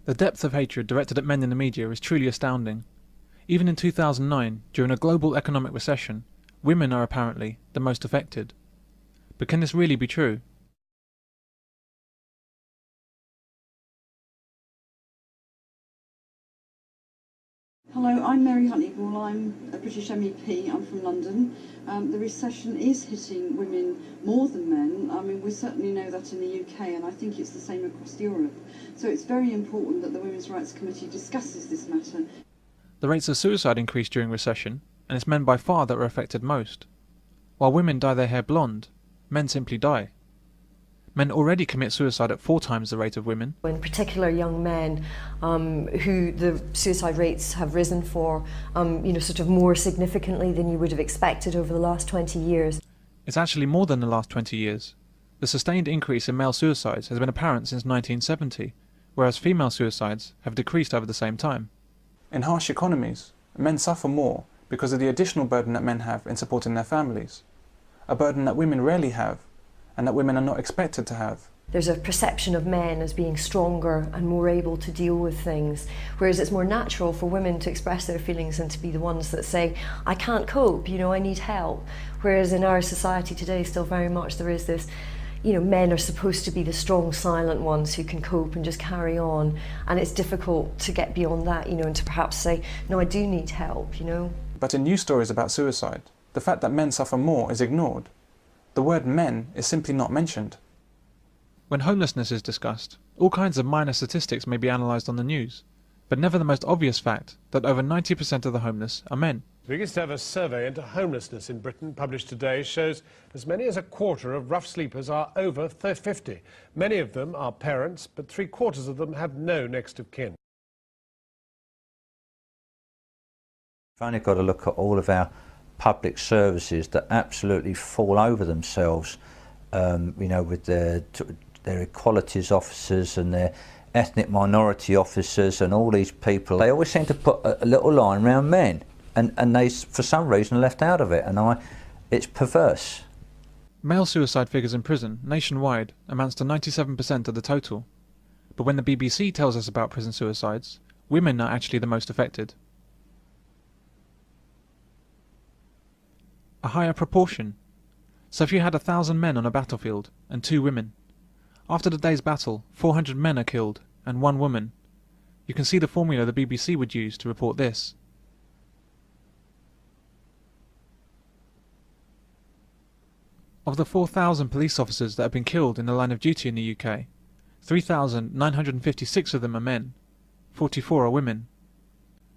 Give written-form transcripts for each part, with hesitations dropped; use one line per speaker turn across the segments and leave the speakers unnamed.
The depth of hatred directed at men in the media is truly astounding. Even in 2009, during a global economic recession, women are apparently the most affected. But can this really be true?
Hello, I'm Mary Honeyball. I'm a British MEP. I'm from London. The recession is hitting women more than men. I mean, we certainly know that in the UK, and I think it's the same across Europe. So it's very important that the Women's Rights Committee discusses this matter.
The rates of suicide increase during recession, and it's men by far that are affected most. While women dye their hair blonde, men simply die. Men already commit suicide at 4 times the rate of women.
In particular, young men who the suicide rates have risen for, sort of more significantly than you would have expected over the last 20 years.
It's actually more than the last 20 years. The sustained increase in male suicides has been apparent since 1970, whereas female suicides have decreased over the same time.
In harsh economies, men suffer more because of the additional burden that men have in supporting their families, a burden that women rarely have, and that women are not expected to have.
There's a perception of men as being stronger and more able to deal with things, whereas it's more natural for women to express their feelings and to be the ones that say, I can't cope, I need help. Whereas in our society today, still very much there is this, men are supposed to be the strong, silent ones who can cope and just carry on, and it's difficult to get beyond that, and to perhaps say, no, I do need help,
But in news stories about suicide, the fact that men suffer more is ignored. The word men is simply not mentioned.
When homelessness is discussed, all kinds of minor statistics may be analysed on the news, but never the most obvious fact that over 90% of the homeless are men.
The biggest ever survey into homelessness in Britain, published today, shows as many as a quarter of rough sleepers are over 50. Many of them are parents, but 3/4 of them have no next of kin.
You've only got to look at all of our public services that absolutely fall over themselves, with their equalities officers and their ethnic minority officers and all these people. They always seem to put a little line around men, and they, for some reason, are left out of it, and it's perverse.
Male suicide figures in prison, nationwide, amounts to 97% of the total. But when the BBC tells us about prison suicides, women are actually the most affected. A higher proportion. So if you had 1,000 men on a battlefield and 2 women, after the day's battle 400 men are killed and 1 woman. You can see the formula the BBC would use to report this. Of the 4,000 police officers that have been killed in the line of duty in the UK, 3,956 of them are men, 44 are women.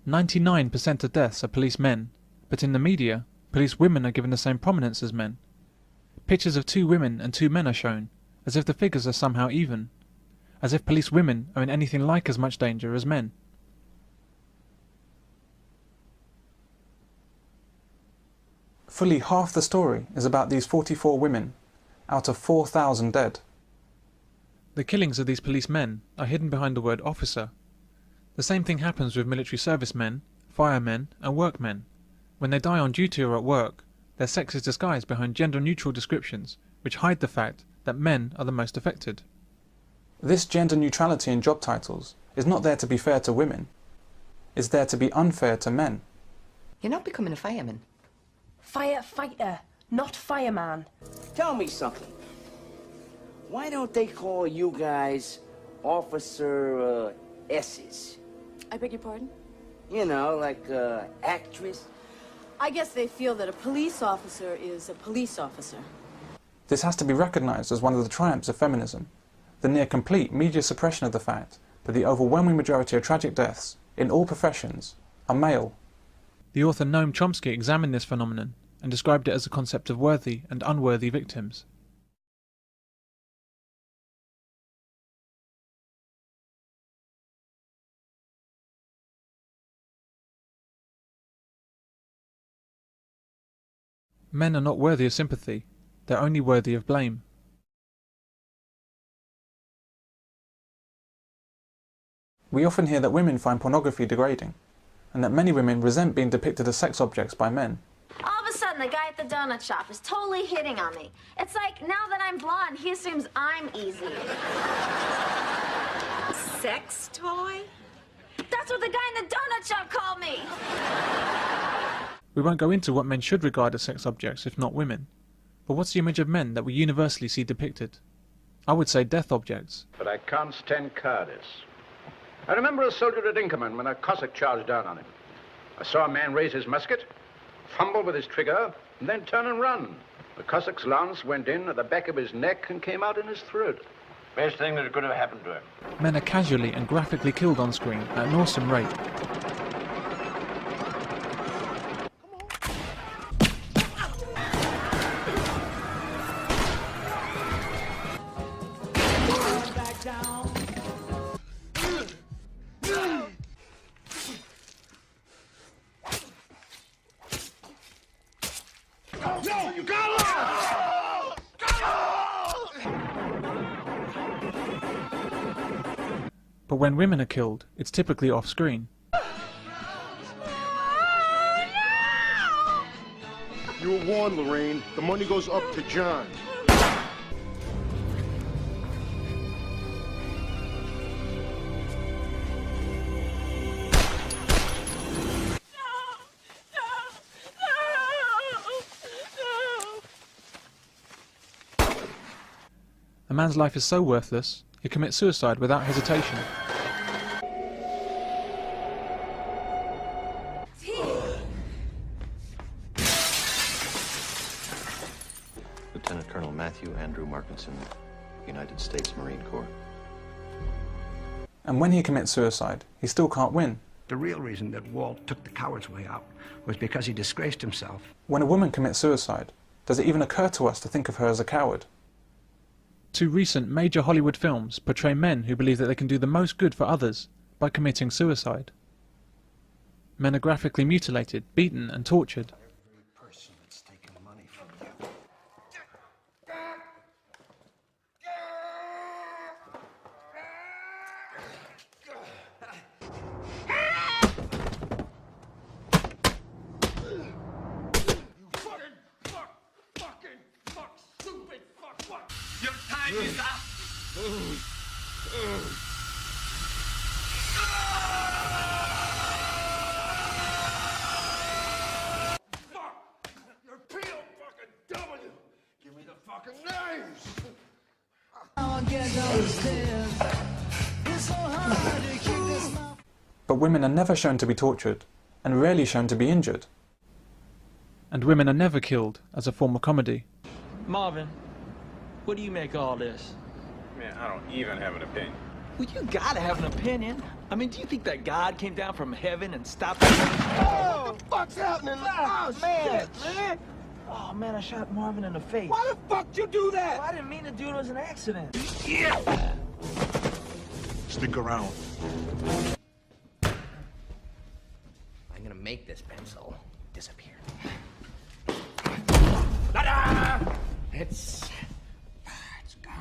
99% of deaths are police men, but in the media, police women are given the same prominence as men. Pictures of 2 women and 2 men are shown, as if the figures are somehow even, as if police women are in anything like as much danger as men.
Fully half the story is about these 44 women, out of 4,000 dead.
The killings of these police men are hidden behind the word officer. The same thing happens with military servicemen, firemen and workmen. When they die on duty or at work, their sex is disguised behind gender-neutral descriptions, which hide the fact that men are the most affected.
This gender neutrality in job titles is not there to be fair to women. It's there to be unfair to men.
You're not becoming a fireman.
Firefighter, not fireman.
Tell me something. Why don't they call you guys Officer S's?
I beg your pardon?
Like actress.
I guess they feel that a police officer is a police officer.
This has to be recognised as one of the triumphs of feminism, the near-complete media suppression of the fact that the overwhelming majority of tragic deaths, in all professions, are male.
The author Noam Chomsky examined this phenomenon and described it as a concept of worthy and unworthy victims. Men are not worthy of sympathy, they're only worthy of blame.
We often hear that women find pornography degrading, and that many women resent being depicted as sex objects by men.
All of a sudden, the guy at the donut shop is totally hitting on me. It's like, now that I'm blonde, he assumes I'm easy. sex toy? That's what the guy in the donut shop called me!
We won't go into what men should regard as sex objects, if not women. But what's the image of men that we universally see depicted? I would say death objects.
But I can't stand cowardice. I remember a soldier at Inkerman when a Cossack charged down on him. I saw a man raise his musket, fumble with his trigger, and then turn and run. The Cossack's lance went in at the back of his neck and came out in his throat. Best thing that could have happened to him.
Men are casually and graphically killed on screen at an awesome rate. But when women are killed, it's typically off-screen.
You were warned, Lorraine. The money goes up to John.
A man's life is so worthless, he commits suicide without hesitation.
Lieutenant Colonel Matthew Andrew Markinson, United States Marine Corps.
And when he commits suicide, he still can't win.
The real reason that Walt took the coward's way out was because he disgraced himself.
When a woman commits suicide, does it even occur to us to think of her as a coward?
Two recent major Hollywood films portray men who believe that they can do the most good for others by committing suicide. Men are graphically mutilated, beaten and tortured.
But women are never shown to be tortured, and rarely shown to be injured.
And women are never killed as a form of comedy.
Marvin, what do you make of all this?
Man, I don't even have an opinion.
Well, you gotta have an opinion. I mean, do you think that God came down from heaven and stopped the
Oh, what the fuck's happening?
Oh, man, man. Oh, man, I shot Marvin in the face.
Why the fuck you do that?
Well, I didn't mean to do it. It was an accident.
Yeah. Stick around.
I'm gonna make this pencil disappear. It's gone.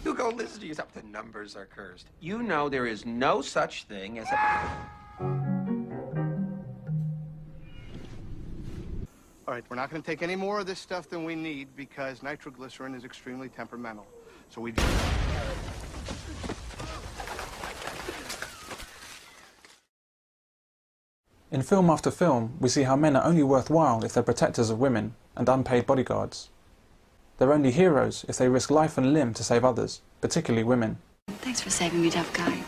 You go listen to yourself. The numbers are cursed. You know there is no such thing as a...
All right, we're not going to take any more of this stuff than we need because nitroglycerin is extremely temperamental. So we...
In film after film, we see how men are only worthwhile if they're protectors of women and unpaid bodyguards. They're only heroes if they risk life and limb to save others, particularly women.
Thanks for saving me, tough guy.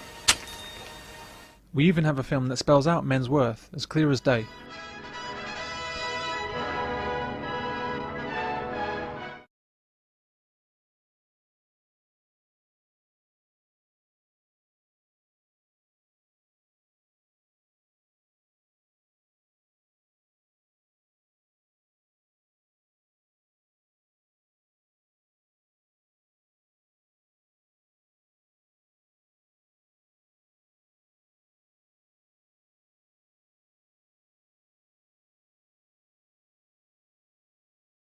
We even have a film that spells out men's worth as clear as day.